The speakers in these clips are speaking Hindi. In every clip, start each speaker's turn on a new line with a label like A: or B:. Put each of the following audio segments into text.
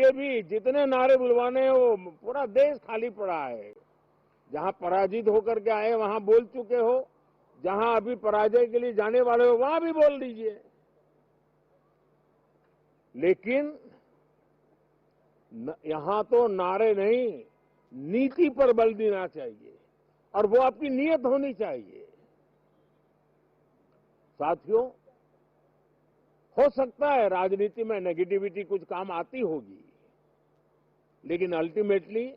A: लिए भी जितने नारे बुलवाने हैं वो पूरा देश खाली पड़ा है। जहां पराजित होकर के आए वहां बोल चुके हो, जहां अभी पराजय के लिए जाने वाले हो वहां भी बोल दीजिए। लेकिन यहां तो नारे नहीं, नीति पर बल देना चाहिए और वो आपकी नीयत होनी चाहिए। साथियों, हो सकता है राजनीति में नेगेटिविटी कुछ काम आती होगी, लेकिन अल्टीमेटली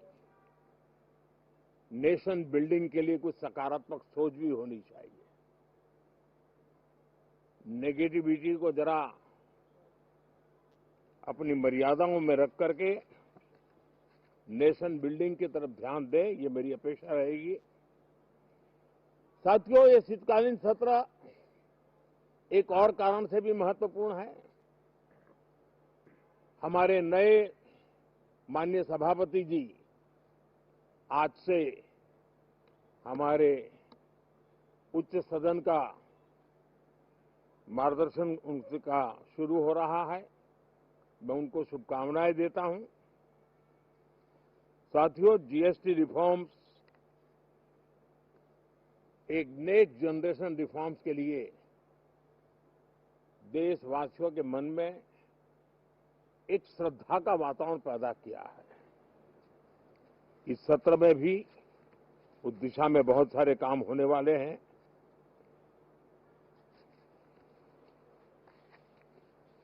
A: नेशन बिल्डिंग के लिए कुछ सकारात्मक सोच भी होनी चाहिए। नेगेटिविटी को जरा अपनी मर्यादाओं में रख करके नेशन बिल्डिंग की तरफ ध्यान दें, ये मेरी अपेक्षा रहेगी। साथियों, ये शीतकालीन सत्र एक और कारण से भी महत्वपूर्ण है। हमारे नए माननीय सभापति जी आज से हमारे उच्च सदन का मार्गदर्शन उनका शुरू हो रहा है। मैं उनको शुभकामनाएं देता हूं। साथियों, जीएसटी रिफॉर्म्स एक नेक्स्ट जनरेशन रिफॉर्म्स के लिए देशवासियों के मन में एक श्रद्धा का वातावरण पैदा किया है। इस सत्र में भी उस दिशा में बहुत सारे काम होने वाले हैं।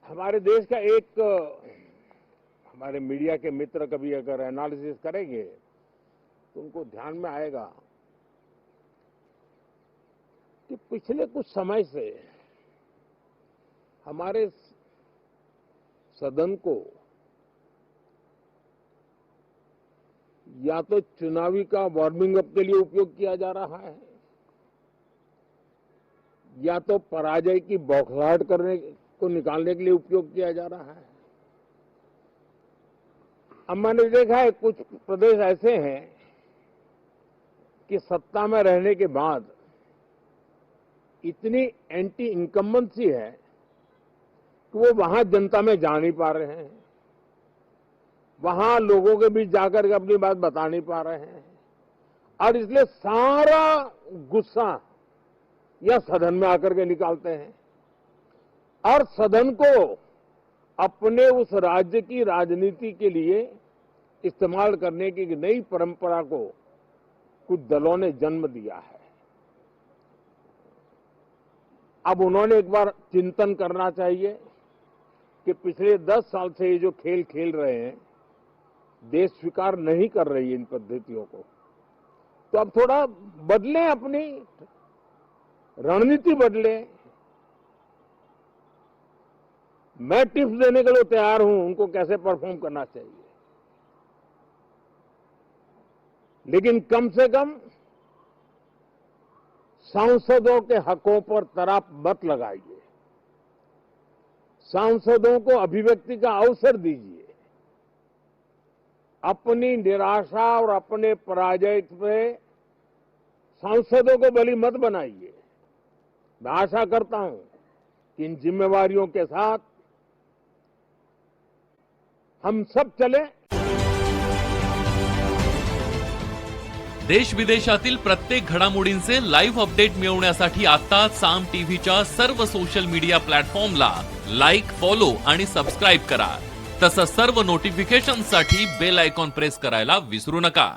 A: हमारे देश का एक हमारे मीडिया के मित्र कभी अगर एनालिसिस करेंगे तो उनको ध्यान में आएगा कि पिछले कुछ समय से हमारे सदन को या तो चुनावी का वार्मिंग अप के लिए उपयोग किया जा रहा है, या तो पराजय की बौखलाहट करने को निकालने के लिए उपयोग किया जा रहा है। अब मैंने देखा है कुछ प्रदेश ऐसे हैं कि सत्ता में रहने के बाद इतनी एंटी इनकम्बेंसी है कि वो वहां जनता में जा नहीं पा रहे हैं, वहां लोगों के बीच जाकर के अपनी बात बता नहीं पा रहे हैं, और इसलिए सारा गुस्सा या सदन में आकर के निकालते हैं और सदन को अपने उस राज्य की राजनीति के लिए इस्तेमाल करने की नई परंपरा को कुछ दलों ने जन्म दिया है। अब उन्होंने एक बार चिंतन करना चाहिए कि पिछले 10 साल से ये जो खेल खेल रहे हैं, देश स्वीकार नहीं कर रही है इन पद्धतियों को, तो अब थोड़ा बदलें, अपनी रणनीति बदलें। मैं टिप्स देने के लिए तैयार हूं उनको कैसे परफॉर्म करना चाहिए, लेकिन कम से कम सांसदों के हकों पर तराप मत लगाइए, सांसदों को अभिव्यक्ति का अवसर दीजिए, अपनी निराशा और अपने पराजय पे सांसदों को बलि मत बनाइए। मैं आशा करता हूं कि इन जिम्मेवारियों के साथ हम सब चले।
B: देश विदेशातील प्रत्येक घडामोडींचे लाईव्ह अपडेट मिळवण्यासाठी आता साम टीव्हीच्या सर्व सोशल मीडिया प्लॅटफॉर्मला लाईक, फॉलो आणि सबस्क्राइब करा। तसंच सर्व नोटिफिकेशनसाठी बेल आयकॉन प्रेस करायला विसरू नका।